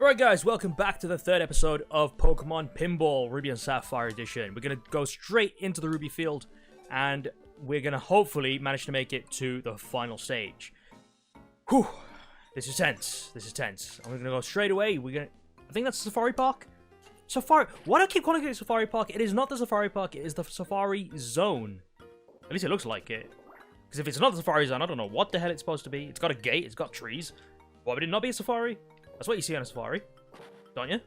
Alright guys, welcome back to the third episode of Pokemon Pinball Ruby and Sapphire Edition. We're going to go straight into the Ruby field, and we're going to hopefully manage to make it to the final stage. Whew, this is tense, I'm going to go straight away. I think that's Safari Park? Safari, why do I keep calling it Safari Park? It is not the Safari Park, it is the Safari Zone. At least it looks like it. Because if it's not the Safari Zone, I don't know what the hell it's supposed to be. It's got a gate, it's got trees. Why would it not be a safari? That's what you see on a safari, don't you?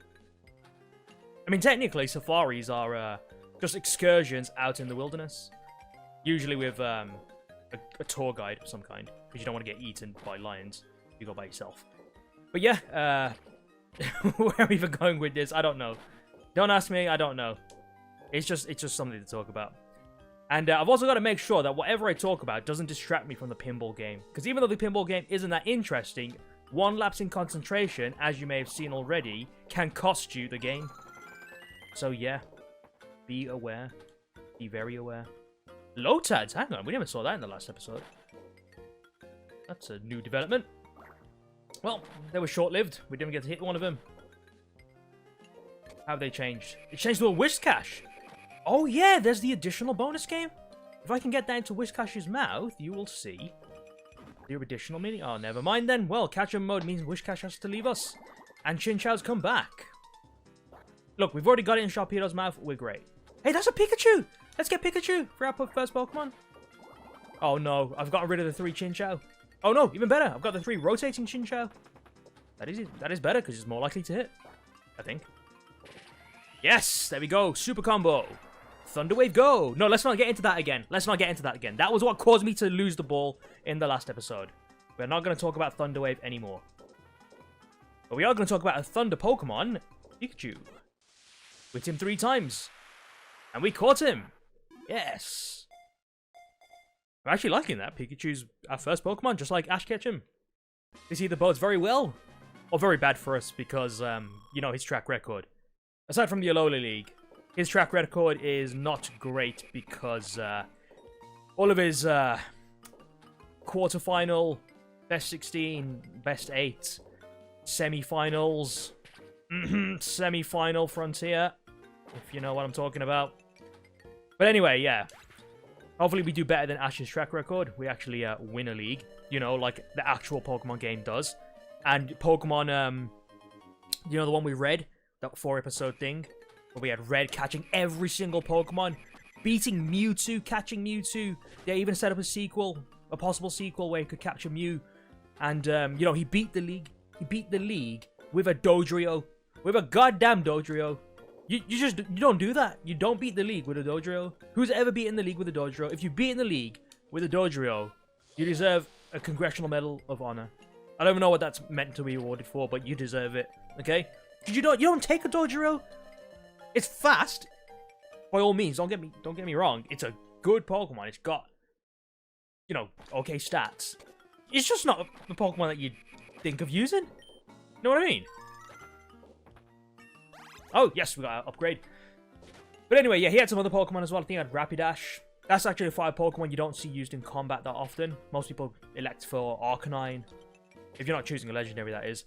I mean, technically, safaris are just excursions out in the wilderness. Usually with a tour guide of some kind, because you don't want to get eaten by lions if you go by yourself. But yeah, where are we even going with this? I don't know. Don't ask me, I don't know. It's just something to talk about. And I've also got to make sure that whatever I talk about doesn't distract me from the pinball game. Because even though the pinball game isn't that interesting, one lapse in concentration, as you may have seen already, can cost you the game. So yeah, be aware. Be very aware. Lotads, hang on, we never saw that in the last episode. That's a new development. Well, they were short-lived. We didn't get to hit one of them. How have they changed? It changed to a Whiscash. Oh yeah, there's the additional bonus game. If I can get that into Whiscash's mouth, you will see. Your additional meaning? Oh, never mind then. Well, catch-up mode means Whiscash has to leave us. And Chinchou's come back. Look, we've already got it in Sharpedo's mouth. We're great. Hey, that's a Pikachu! Let's get Pikachu for our first Pokemon. Oh no, I've got rid of the 3 Chinchou. Oh no, even better. I've got the 3 rotating Chinchou. That is better because it's more likely to hit, I think. Yes, there we go. Super combo. Thunderwave go! No, let's not get into that again. That was what caused me to lose the ball in the last episode. We're not going to talk about Thunderwave anymore. But we are going to talk about a Thunder Pokemon, Pikachu. We hit him 3 times. And we caught him. Yes. I'm actually liking that. Pikachu's our first Pokemon, just like Ash Ketchum. This either bodes very well, or very bad for us, because, you know, his track record. Aside from the Alola League, his track record is not great because all of his quarterfinal, best 16, best 8, semi-finals, semi-final Frontier, if you know what I'm talking about. But anyway, yeah. Hopefully we do better than Ash's track record. We actually win a league, you know, like the actual Pokemon game does. And Pokemon, you know the one we read? That 4-episode thing? Where we had Red catching every single Pokemon, beating Mewtwo, catching Mewtwo. They even set up a sequel, a possible sequel where he could capture Mew. And, you know, he beat the league. He beat the league with a Dodrio. With a goddamn Dodrio. You don't do that. You don't beat the league with a Dodrio. Who's ever beaten the league with a Dodrio? If you beat in the league with a Dodrio, you deserve a Congressional Medal of Honor. I don't even know what that's meant to be awarded for, but you deserve it. Okay? You don't take a Dodrio. It's fast, by all means. Don't get me wrong. It's a good Pokemon. It's got, you know, okay stats. It's just not the Pokemon that you'd think of using. You know what I mean? Oh yes, we got an upgrade. But anyway, yeah, he had some other Pokemon as well. I think he had Rapidash. That's actually a 5 Pokemon you don't see used in combat that often. Most people elect for Arcanine. If you're not choosing a legendary, that is.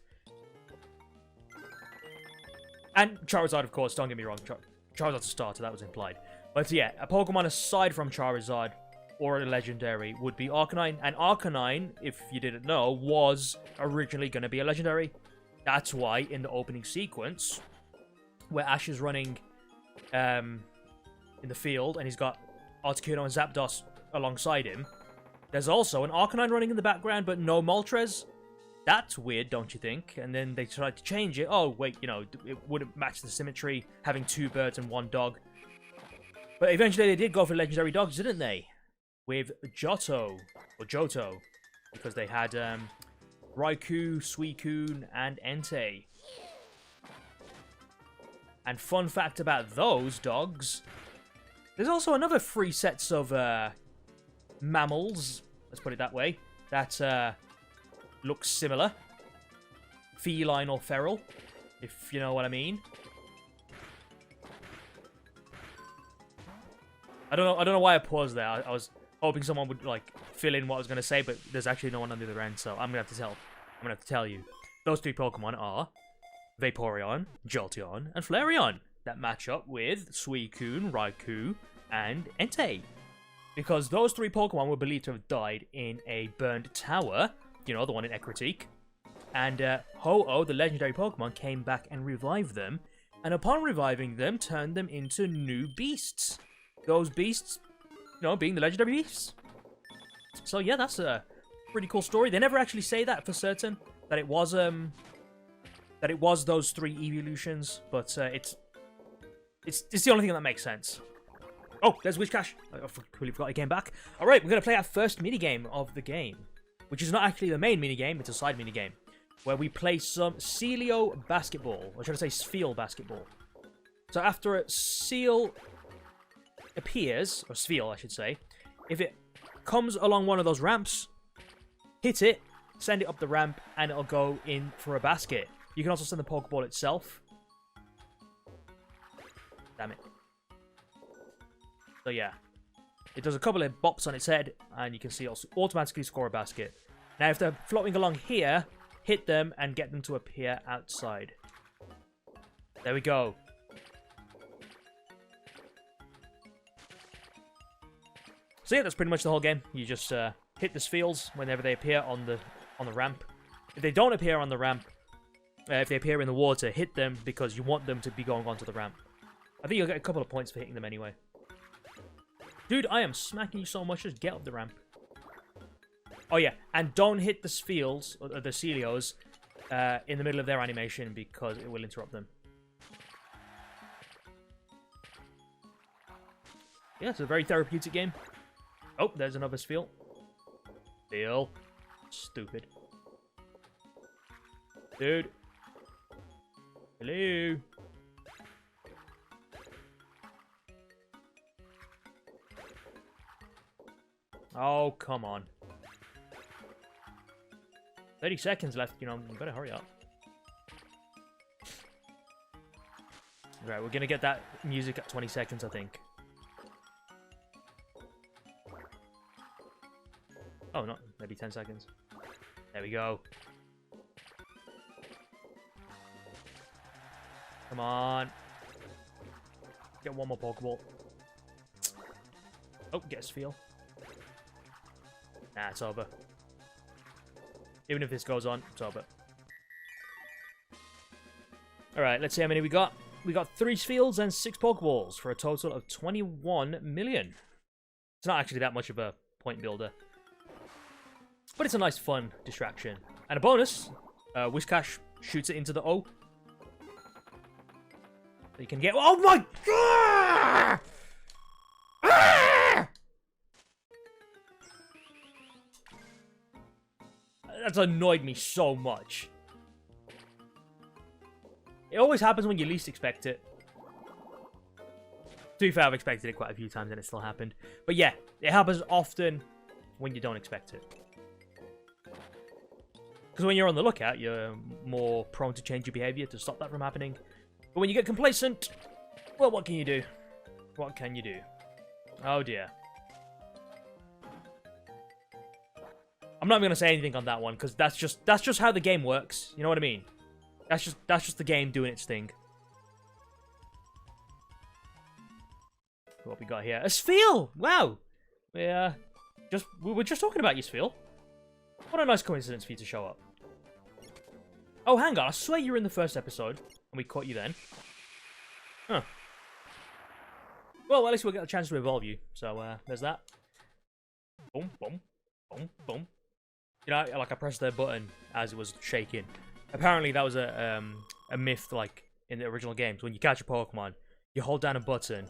And Charizard, of course, don't get me wrong. Charizard's a starter, that was implied. But yeah, a Pokemon aside from Charizard or a legendary would be Arcanine. And Arcanine, if you didn't know, was originally going to be a legendary. That's why in the opening sequence, where Ash is running in the field and he's got Articuno and Zapdos alongside him, there's also an Arcanine running in the background, but no Moltres. That's weird, don't you think? And then they tried to change it. Oh, wait, you know, it wouldn't match the symmetry, having 2 birds and 1 dog. But eventually they did go for legendary dogs, didn't they? With Johto, or Johto, because they had Raikou, Suicune, and Entei. And fun fact about those dogs, there's also another 3 sets of mammals, let's put it that way, that looks similar. Feline or feral, if you know what I mean. I don't know why I paused there. I was hoping someone would like fill in what I was gonna say, but there's actually no one on the other end, so I'm gonna have to tell you. Those 3 Pokemon are Vaporeon, Jolteon, and Flareon that match up with Suicune, Raikou, and Entei. Because those 3 Pokemon were believed to have died in a burned tower, you know, the one in Ekritik. And Ho-Oh, the legendary Pokemon, came back and revived them. And upon reviving them, turned them into new beasts. Those beasts, you know, being the legendary beasts. So yeah, that's a pretty cool story. They never actually say that for certain, that it was those 3 evolutions, but it's the only thing that makes sense. Oh, there's Wishcash. I completely forgot he came back. Alright, we're going to play our first minigame of the game, which is not actually the main minigame, it's a side minigame, where we play some Celio basketball, or should I say Spheal basketball. So after a Seal appears, or Spheal I should say, if it comes along one of those ramps, hit it, send it up the ramp, and it'll go in for a basket. You can also send the Pokeball itself. Damn it. So yeah, it does a couple of bops on its head, and you can see it'll automatically score a basket. Now if they're floating along here, hit them and get them to appear outside. There we go. So yeah, that's pretty much the whole game. You just hit the Spheals whenever they appear on the ramp. If they don't appear on the ramp, if they appear in the water, hit them because you want them to be going onto the ramp. I think you'll get a couple of points for hitting them anyway. Dude, I am smacking you so much, just get up the ramp. Oh yeah, and don't hit the Spheals, or the Celios, in the middle of their animation because it will interrupt them. Yeah, it's a very therapeutic game. Oh, there's another Spheal. Spheal. Stupid. Dude. Hello. Oh, come on. 30 seconds left, you know, you better hurry up. Right, we're gonna get that music at 20 seconds, I think. Oh, not maybe 10 seconds. There we go. Come on. Get one more Pokeball. Oh, get a Spheal. Nah, it's over. Even if this goes on, it's over. Alright, let's see how many we got. We got 3 Spheals and 6 Pokeballs for a total of 21 million. It's not actually that much of a point builder. But it's a nice, fun distraction. And a bonus, Whiscash shoots it into the O. So you can get... Oh my god! That's annoyed me so much. It always happens when you least expect it. To be fair, I've expected it quite a few times and it still happened. But yeah, it happens often when you don't expect it. Because when you're on the lookout, you're more prone to change your behavior to stop that from happening. But when you get complacent, well, what can you do? What can you do? Oh dear. I'm not even going to say anything on that one, because that's just how the game works. You know what I mean? That's just the game doing its thing. What we got here? A Spheal! Wow! We were just talking about you, Spheal. What a nice coincidence for you to show up. Oh, hang on. I swear you were in the first episode, and we caught you then. Huh. Well, at least we'll get a chance to evolve you. So, there's that. Boom, boom, boom, boom. You know, like I pressed the button as it was shaking. Apparently, that was a myth, like, in the original games. When you catch a Pokemon, you hold down a button,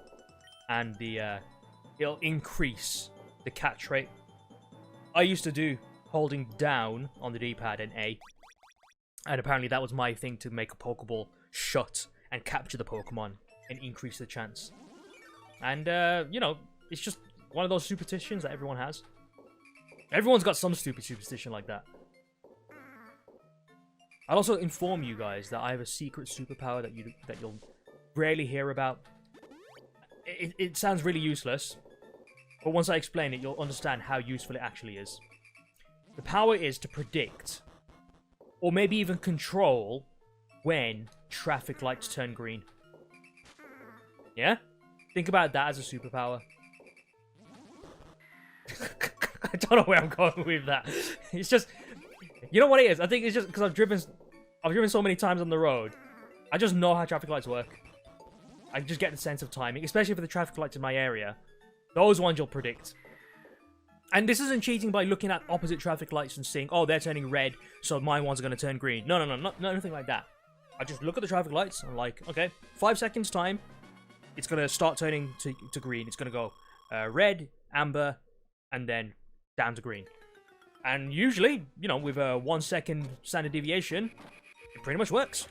and it'll increase the catch rate. I used to do holding down on the D-pad and A. And apparently that was my thing to make a Pokeball shut and capture the Pokemon and increase the chance. And, you know, it's just one of those superstitions that everyone has. Everyone's got some stupid superstition like that. I'll also inform you guys that I have a secret superpower that you'll rarely hear about. It sounds really useless, but once I explain it, you'll understand how useful it actually is. The power is to predict, or maybe even control, when traffic lights turn green. Yeah? Think about that as a superpower. I don't know where I'm going with that. It's just, you know what it is? I think it's just because I've driven so many times on the road. I just know how traffic lights work. I just get the sense of timing, especially for the traffic lights in my area. Those ones you'll predict. And this isn't cheating by looking at opposite traffic lights and seeing, oh, they're turning red, so my ones are going to turn green. No, nothing like that. I just look at the traffic lights and I'm like, okay, 5 seconds time, it's going to start turning to green. It's going to go red, amber, and then down to green. And usually, you know, with a 1 second standard deviation, it pretty much works.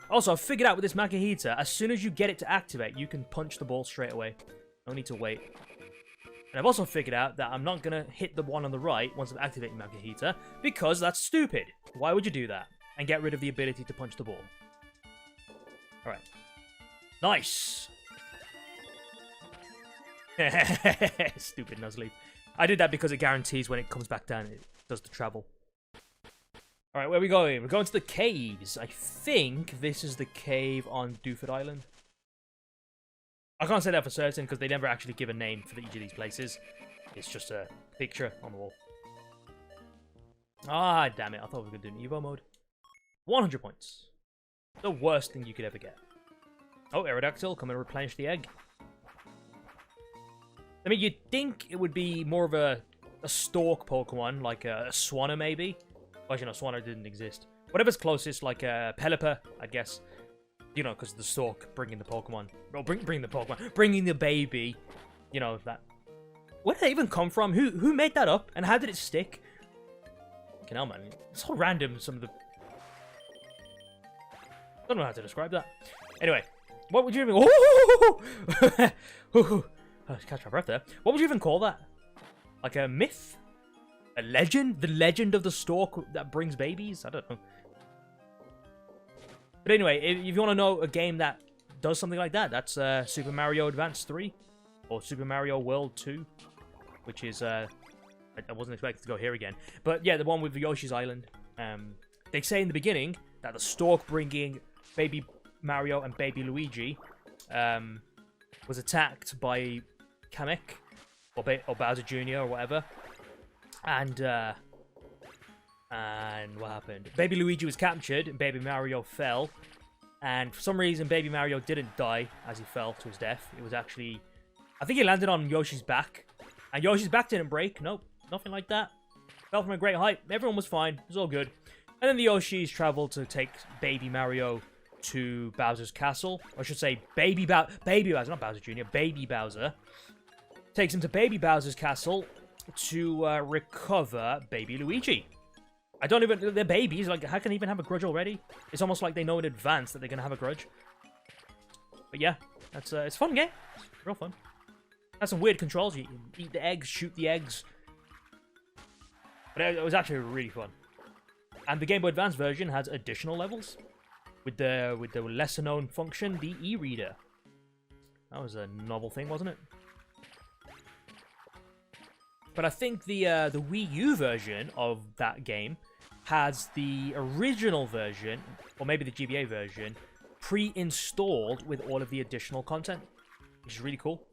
Also, I've figured out with this Makihita, as soon as you get it to activate, you can punch the ball straight away. No need to wait. And I've also figured out that I'm not going to hit the one on the right once I've activated Makihita, because that's stupid. Why would you do that? And get rid of the ability to punch the ball. Alright. Nice! Stupid Nuzleaf. I did that because it guarantees when it comes back down, it does the travel. Alright, where are we going? We're going to the caves. I think this is the cave on Dooford Island. I can't say that for certain because they never actually give a name for each of these places. It's just a picture on the wall. Ah, damn it. I thought we were going to do an Evo mode. 100 points. The worst thing you could ever get. Oh, Aerodactyl, come and replenish the egg. I mean, you'd think it would be more of a stalk Pokemon, like a Swanna maybe. Actually, no, Swanna didn't exist. Whatever's closest, like a Pelipper, I guess. You know, because the stalk bringing the Pokemon. Well, bringing the Pokemon. Bringing the baby. You know, that. Where did that even come from? Who made that up? And how did it stick? Fucking hell, man. It's so random, some of the... I don't know how to describe that. Anyway, what would you even... Oh! Catch my breath there. What would you even call that? Like a myth? A legend? The legend of the stalk that brings babies? I don't know. But anyway, if you want to know a game that does something like that, that's Super Mario Advance 3. Or Super Mario World 2. Which is... I wasn't expecting to go here again. But yeah, the one with Yoshi's Island. They say in the beginning that the stalk bringing Baby Mario and Baby Luigi was attacked by Kamek. Or Bowser Jr. or whatever. And what happened? Baby Luigi was captured, and Baby Mario fell. And for some reason, Baby Mario didn't die as he fell to his death. It was actually... I think he landed on Yoshi's back. And Yoshi's back didn't break. Nope, nothing like that. Fell from a great height. Everyone was fine. It was all good. And then the Yoshis traveled to take Baby Mario to Bowser's castle. Or I should say, Baby Bowser, not Bowser Jr., Baby Bowser. Takes him to Baby Bowser's castle to recover Baby Luigi. I don't even... They're babies. Like, how can they even have a grudge already? It's almost like they know in advance that they're going to have a grudge. But yeah, that's it's a fun game. It's real fun. Has some weird controls. You eat the eggs, shoot the eggs. But it was actually really fun. And the Game Boy Advance version has additional levels. With the lesser-known function, the e-reader. That was a novel thing, wasn't it? But I think the Wii U version of that game has the original version, or maybe the GBA version, pre-installed with all of the additional content, which is really cool.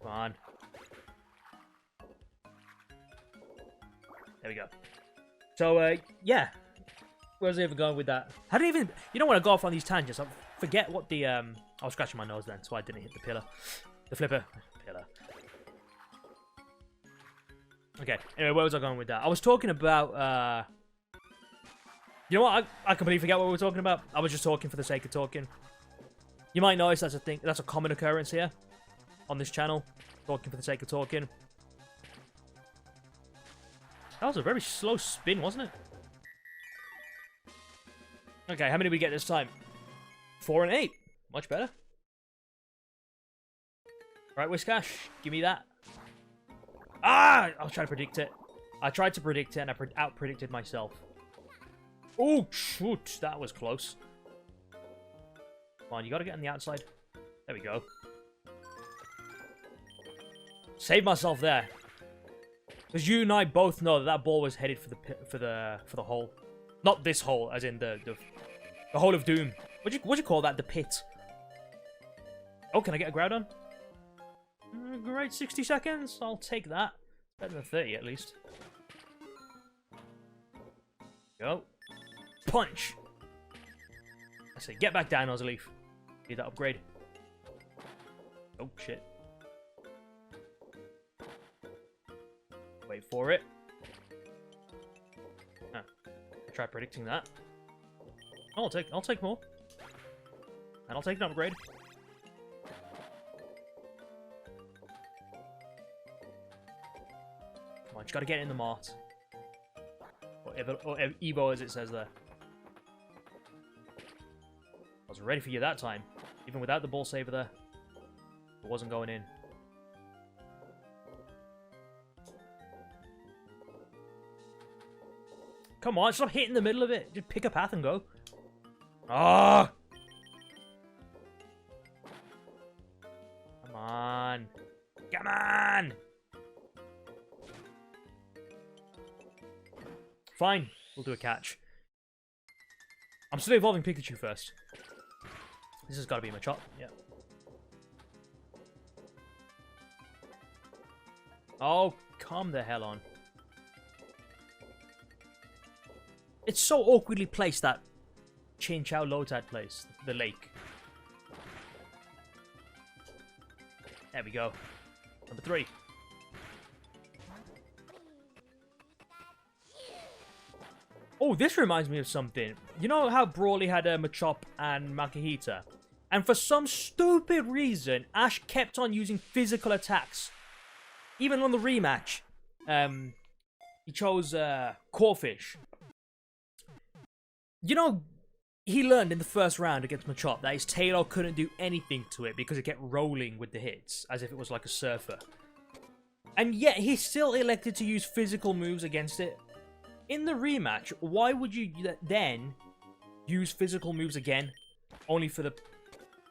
Come on. There we go. So, yeah. Where's I even going with that? How do you even... You don't want to go off on these tangents. I forget what the... I was scratching my nose then, so I didn't hit the pillar. The flipper. Pillar. Okay, anyway, where was I going with that? I was talking about, You know what? I completely forget what we were talking about. I was just talking for the sake of talking. You might notice that's a thing. That's a common occurrence here. On this channel. Talking for the sake of talking. That was a very slow spin, wasn't it? Okay, how many did we get this time? 4 and 8. Much better. Right, Whiskash, give me that. Ah! I was trying to predict it. I tried to predict it and I out-predicted myself. Oh, shoot. That was close. Come on, you gotta get on the outside. There we go. Save myself there. Because you and I both know that that ball was headed for the hole. Not this hole, as in the hole of doom. What'd you call that? The pit. Oh, can I get a Groudon? Great, 60 seconds. I'll take that. Better than 30 at least. Go. Punch. I say, get back down, Ozleaf. Need that upgrade. Oh, shit. Wait for it. Huh. Try predicting that. Oh, I'll take more. And I'll take an upgrade. Come on, just gotta get in the mart. Or Evo, as it says there. I was ready for you that time. Even without the ball saver there. It wasn't going in. Come on, stop hitting the middle of it. Just pick a path and go. Ah! Come on. Come on! Fine. We'll do a catch. I'm still evolving Pikachu first. This has got to be my chop. Yeah. Oh, come the hell on. It's so awkwardly placed, that Chinchou Lotad place. The lake. There we go. Number 3. Oh, this reminds me of something. You know how Brawly had Machop and Makihita? And for some stupid reason, Ash kept on using physical attacks. Even on the rematch, he chose Corphish. You know, he learned in the first round against Machop that his Tailor couldn't do anything to it because it kept rolling with the hits, as if it was like a surfer. And yet, he still elected to use physical moves against it. In the rematch, why would you then use physical moves again? Only for the...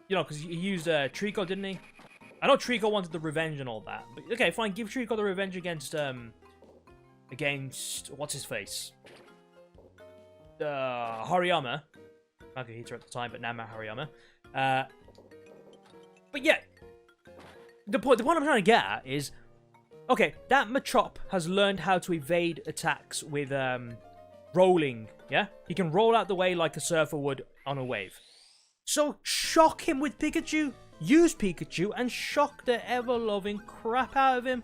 You know, because he used Trico, didn't he? I know Trico wanted the revenge and all that. But, okay, fine, give Trico the revenge against... What's his face? Hariyama. Makihita at the time, but now Hariyama. But yeah, the point I'm trying to get at is, okay, that Machop has learned how to evade attacks with rolling. Yeah, he can roll out the way like a surfer would on a wave. So shock him with Pikachu. Use Pikachu and shock the ever-loving crap out of him.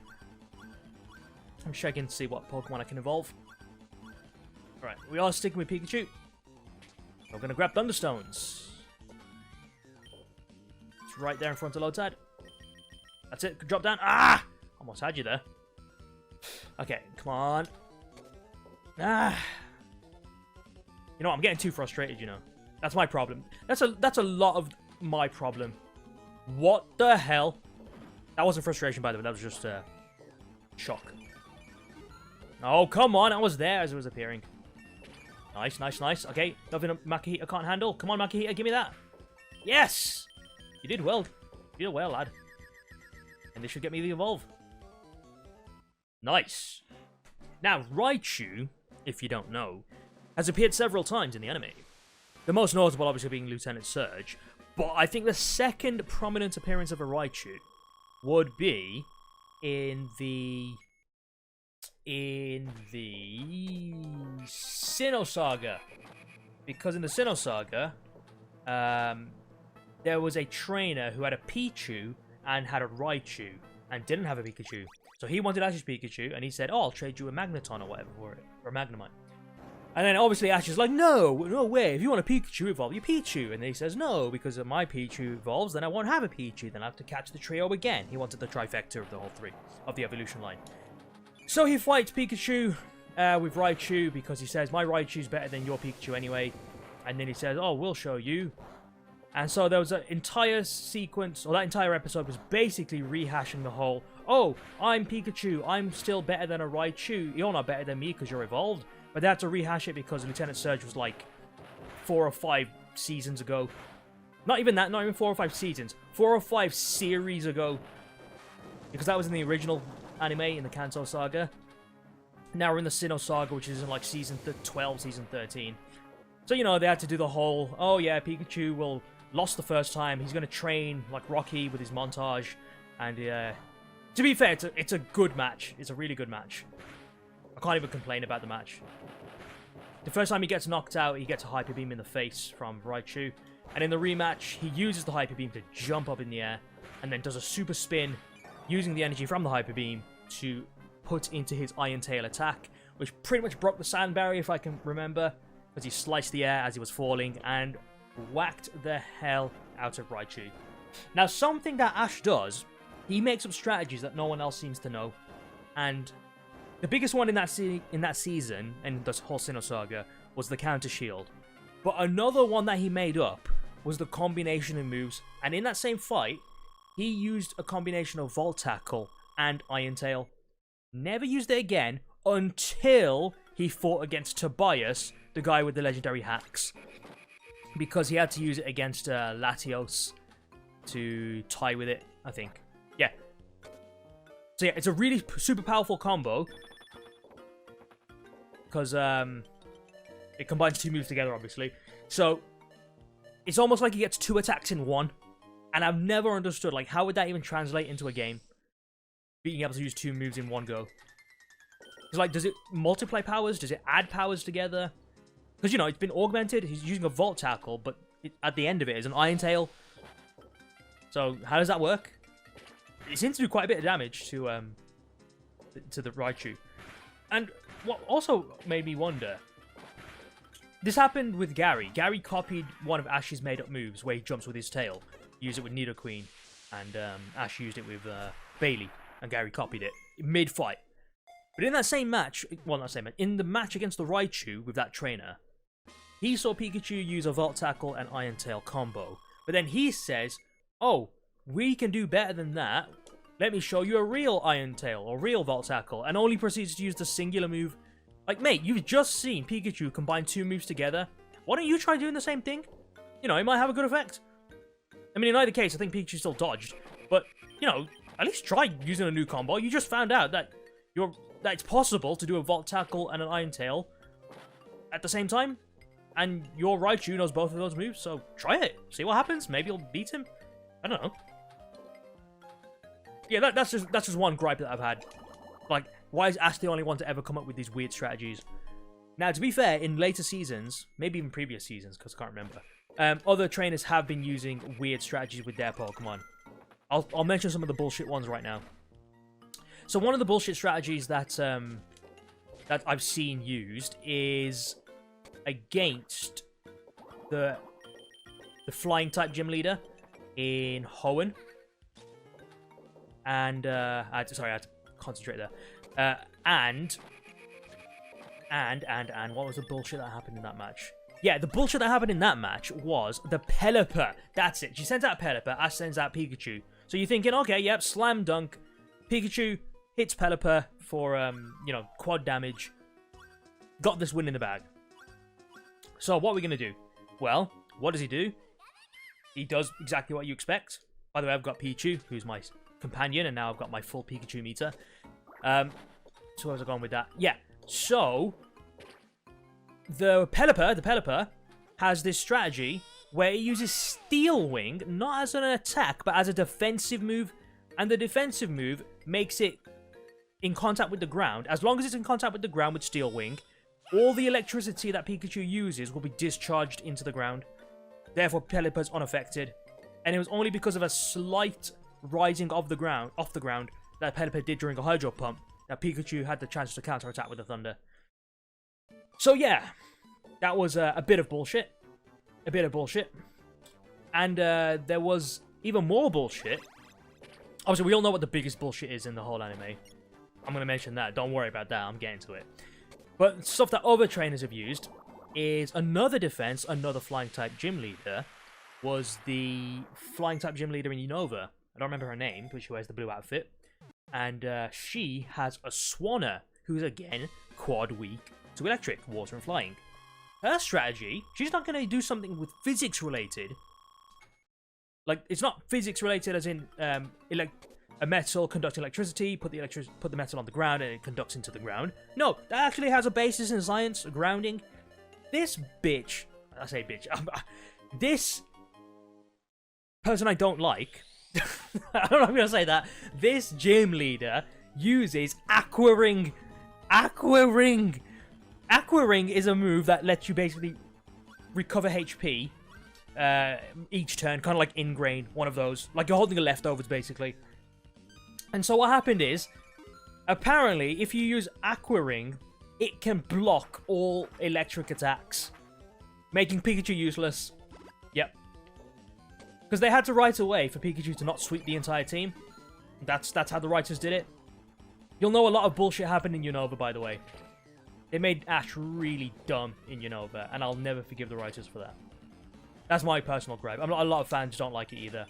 I'm checking to see what Pokemon I can evolve. Alright, we are sticking with Pikachu. We're going to grab Thunderstones. It's right there in front of Lotad. That's it. Drop down. Ah! Almost had you there. Okay, come on. Ah! You know what? I'm getting too frustrated, you know. That's my problem. That's a lot of my problem. What the hell? That wasn't frustration, by the way. That was just shock. Oh, come on. I was there as it was appearing. Nice, nice, nice. Okay, nothing Makihita can't handle. Come on, Makihita, give me that. Yes! You did well. You did well, lad. And this should get me the evolve. Nice. Now, Raichu, if you don't know, has appeared several times in the anime. The most notable, obviously, being Lieutenant Surge. But I think the second prominent appearance of a Raichu would be in the Sinnoh Saga. Because in the Sinnoh Saga, there was a trainer who had a Pichu and had a Raichu and didn't have a Pikachu. So he wanted Ash's Pikachu and he said, oh, I'll trade you a Magneton or whatever for it. Or a Magnemite. And then obviously Ash is like, no way, if you want a Pikachu, evolve your Pichu. And then he says, no, because if my Pichu evolves, then I won't have a Pichu. Then I have to catch the trio again. He wanted the trifecta of the whole 3 of the evolution line. So he fights Pikachu with Raichu because he says, my Raichu's better than your Pikachu anyway. And then he says, oh, we'll show you. And so there was an entire sequence, or that entire episode was basically rehashing the whole, oh, I'm Pikachu, I'm still better than a Raichu. You're not better than me because you're evolved. But they had to rehash it because Lieutenant Surge was like 4 or 5 seasons ago. Not even that, not even 4 or 5 seasons. 4 or 5 series ago. Because that was in the original anime, in the Kanto Saga. Now we're in the Sinnoh Saga, which is in like season 12, season 13. So, you know, they had to do the whole, oh yeah, Pikachu will lost the first time. He's going to train like Rocky with his montage. And to be fair, it's a good match. It's a really good match. I can't even complain about the match. The first time he gets knocked out, he gets a Hyper Beam in the face from Raichu. And in the rematch, he uses the Hyper Beam to jump up in the air. And then does a super spin using the energy from the Hyper Beam to put into his Iron Tail attack, which pretty much broke the sound barrier, if I can remember, because he sliced the air as he was falling and whacked the hell out of Raichu. Now, something that Ash does, he makes up strategies that no one else seems to know, and the biggest one in that season, and this whole Sinnoh Saga, was the Counter Shield. But another one that he made up was the combination of moves, and in that same fight, he used a combination of Volt Tackle and Iron Tail. Never used it again until he fought against Tobias, the guy with the legendary hacks. Because he had to use it against Latios to tie with it, I think. Yeah. So yeah, it's a really super powerful combo. Because it combines two moves together, obviously. So it's almost like he gets two attacks in one. And I've never understood, like, how would that even translate into a game? Being able to use two moves in one go. It's like, does it multiply powers? Does it add powers together? Because, you know, it's been augmented. He's using a Volt Tackle, but at the end of it is an Iron Tail. So, how does that work? It seems to do quite a bit of damage to the Raichu. And what also made me wonder, this happened with Gary. Gary copied one of Ash's made-up moves where he jumps with his tail. Used it with Nidoqueen, and Ash used it with Bailey, and Gary copied it mid-fight. But in that same match, well, not same match, in the match against the Raichu with that trainer, he saw Pikachu use a Volt Tackle and Iron Tail combo. But then he says, oh, we can do better than that. Let me show you a real Iron Tail or real Volt Tackle, and only proceeds to use the singular move. Like, mate, you've just seen Pikachu combine two moves together. Why don't you try doing the same thing? You know, it might have a good effect. I mean, in either case, I think Pikachu still dodged. But, you know, at least try using a new combo. You just found out that it's possible to do a Volt Tackle and an Iron Tail at the same time. And your Raichu knows both of those moves, so try it. See what happens. Maybe you'll beat him. I don't know. Yeah, that's just one gripe that I've had. Like, why is Ash the only one to ever come up with these weird strategies? Now, to be fair, in later seasons, maybe even previous seasons, because I can't remember, other trainers have been using weird strategies with their Pokemon. I'll mention some of the bullshit ones right now. So one of the bullshit strategies that that I've seen used is against the flying type gym leader in Hoenn. And I had to concentrate there. And what was the bullshit that happened in that match? Yeah, the bullshit that happened in that match was the Pelipper. That's it. She sends out Pelipper, Ash sends out Pikachu. So you're thinking, okay, yep, slam dunk. Pikachu hits Pelipper for, you know, quad damage. Got this win in the bag. So what are we going to do? Well, what does he do? He does exactly what you expect. By the way, I've got Pichu, who's my companion, and now I've got my full Pikachu meter. So where was I going with that? Yeah, so the Pelipper has this strategy where it uses Steel Wing, not as an attack, but as a defensive move. And the defensive move makes it in contact with the ground. As long as it's in contact with the ground with Steel Wing, all the electricity that Pikachu uses will be discharged into the ground. Therefore, Pelipper's unaffected. And it was only because of a slight rising off the ground that Pelipper did during a Hydro Pump that Pikachu had the chance to counterattack with the Thunder. So yeah, that was a bit of bullshit. A bit of bullshit. And there was even more bullshit. Obviously, we all know what the biggest bullshit is in the whole anime. I'm going to mention that. Don't worry about that. I'm getting to it. But stuff that other trainers have used is another defense, another flying type gym leader, was the flying type gym leader in Unova. I don't remember her name, but she wears the blue outfit. And she has a Swanna, who is again quad weak to electric, water and flying. Her strategy, she's not going to do something with physics related. Like, it's not physics related as in a metal conducting electricity, put the metal on the ground and it conducts into the ground. No, that actually has a basis in science, grounding. This bitch, I say bitch, this person I don't like, I don't know if I'm going to say that, this gym leader uses Aqua Ring. Aqua Ring! Aqua Ring is a move that lets you basically recover HP each turn, kind of like Ingrain, one of those. Like you're holding the leftovers, basically. And so what happened is, apparently, if you use Aqua Ring, it can block all electric attacks, making Pikachu useless. Yep. Because they had to right away for Pikachu to not sweep the entire team. That's how the writers did it. You'll know a lot of bullshit happened in Unova, by the way. They made Ash really dumb in Unova, and I'll never forgive the writers for that. That's my personal gripe. A lot of fans don't like it either.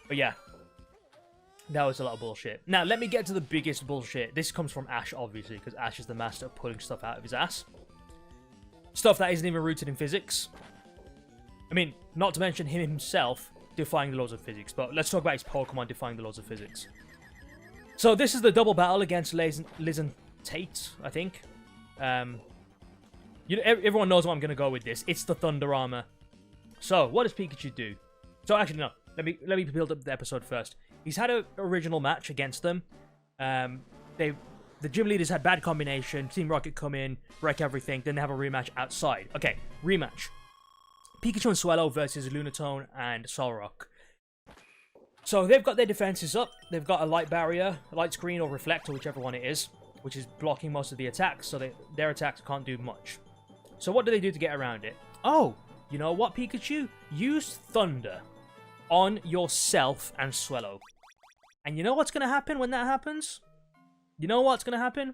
But yeah. That was a lot of bullshit. Now, let me get to the biggest bullshit. This comes from Ash, obviously, because Ash is the master of pulling stuff out of his ass. Stuff that isn't even rooted in physics. I mean, not to mention him himself defying the laws of physics, but let's talk about his Pokemon defying the laws of physics. So, this is the double battle against Liz and Tate, I think. Everyone knows what I'm going to go with this. It's the Thunder Armor. So, what does Pikachu do? So, actually, no. Let me build up the episode first. He's had an original match against them. The gym leaders had bad combination. Team Rocket come in, wreck everything. Then they have a rematch outside. Okay, rematch. Pikachu and Swellow versus Lunatone and Solrock. So they've got their defenses up. They've got a light barrier, a light screen or reflector, whichever one it is, which is blocking most of the attacks. So their attacks can't do much. So what do they do to get around it? Oh, you know what, Pikachu? Use Thunder on yourself and Swellow. And you know what's going to happen when that happens? You know what's going to happen?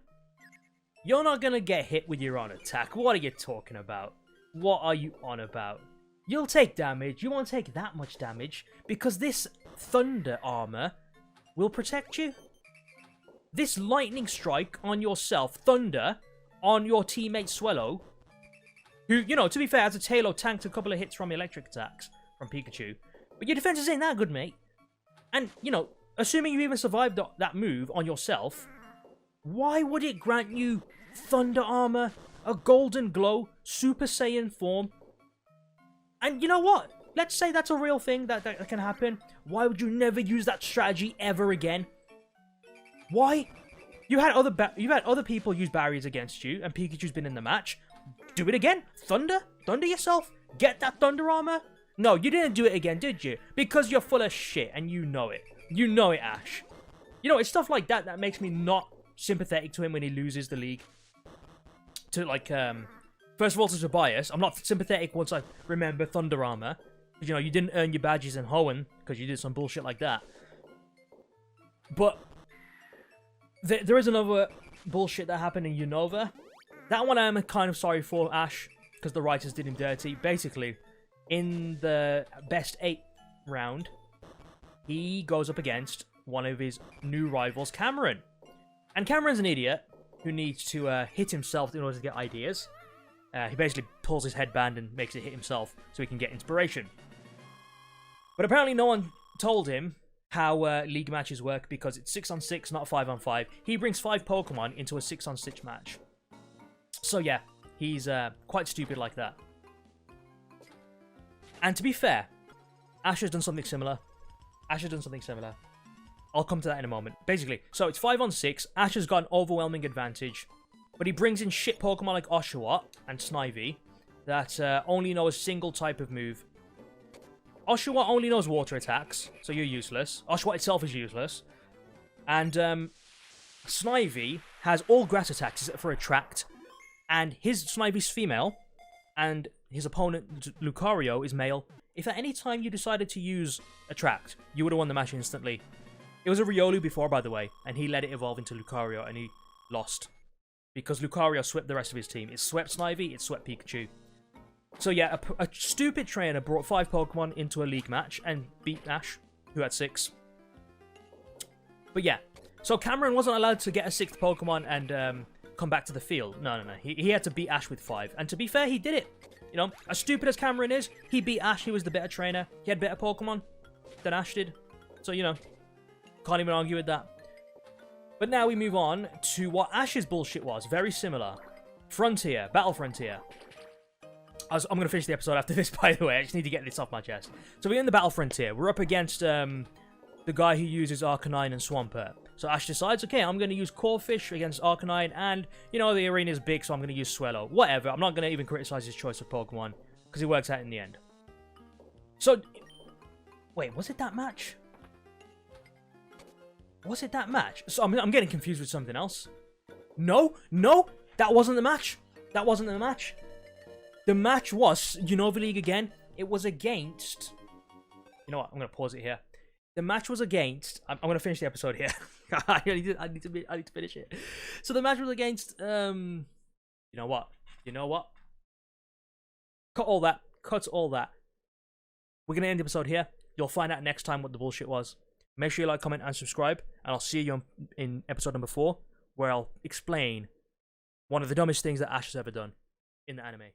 You're not going to get hit with your own attack. What are you talking about? What are you on about? You'll take damage. You won't take that much damage because this Thunder Armor will protect you. This Lightning Strike on yourself, Thunder, on your teammate Swellow, who, you know, to be fair, as a Tailo tanked a couple of hits from electric attacks from Pikachu. But your defenses ain't that good, mate. And, you know, assuming you even survived that move on yourself, why would it grant you Thunder Armor, a Golden Glow, Super Saiyan form? And you know what? Let's say that's a real thing that can happen. Why would you never use that strategy ever again? Why? You had other people use barriers against you, and Pikachu's been in the match. Do it again. Thunder yourself. Get that Thunder Armor. No, you didn't do it again, did you? Because you're full of shit, and you know it. You know it, Ash. You know, it's stuff like that that makes me not sympathetic to him when he loses the league. To, like, first of all, to Tobias, I'm not sympathetic once I remember Thunder Armor. Because, you know, you didn't earn your badges in Hoenn, because you did some bullshit like that. But there is another bullshit that happened in Unova. That one I am kind of sorry for, Ash, because the writers did him dirty. Basically, in the best 8 round, he goes up against one of his new rivals, Cameron. And Cameron's an idiot who needs to hit himself in order to get ideas. He basically pulls his headband and makes it hit himself so he can get inspiration. But apparently no one told him how league matches work because it's 6-on-6, not 5-on-5. He brings 5 Pokemon into a 6-on-6 match. So yeah, he's quite stupid like that. And to be fair, Ash has done something similar. I'll come to that in a moment. Basically, so it's 5-on-6. Ash has got an overwhelming advantage. But he brings in shit Pokemon like Oshawott and Snivy that only know a single type of move. Oshawott only knows water attacks, so you're useless. Oshawott itself is useless. And Snivy has all grass attacks except for Attract. And his Snivy's female, and his opponent Lucario is male. If at any time you decided to use Attract, you would have won the match instantly. It was a Riolu before, by the way, and he let it evolve into Lucario, and he lost. Because Lucario swept the rest of his team. It swept Snivy, it swept Pikachu. So yeah, a stupid trainer brought 5 Pokemon into a league match and beat Ash, who had 6. But yeah, so Cameron wasn't allowed to get a 6th Pokemon and come back to the field. No. He had to beat Ash with 5. And to be fair, he did it. You know, as stupid as Cameron is, he beat Ash. He was the better trainer. He had better Pokemon than Ash did. So, you know, Can't even argue with that. But now we move on to what Ash's bullshit was. Very similar. Frontier. Battle Frontier. I'm going to finish the episode after this, by the way. I just need to get this off my chest. So we're in the Battle Frontier. We're up against the guy who uses Arcanine and Swampert. So Ash decides, okay, I'm going to use Corphish against Arcanine. And, you know, the arena is big, so I'm going to use Swellow. Whatever. I'm not going to even criticize his choice of Pokemon. Because it works out in the end. So, wait, was it that match? Was it that match? So I'm getting confused with something else. No, that wasn't the match. That wasn't the match. The match was Unova League again. It was against... You know what? I'm going to pause it here. The match was against... I'm going to finish the episode here. I need to finish it. So the match was against... You know what? Cut all that. We're going to end the episode here. You'll find out next time what the bullshit was. Make sure you like, comment, and subscribe. And I'll see you in episode number 4, where I'll explain one of the dumbest things that Ash has ever done in the anime.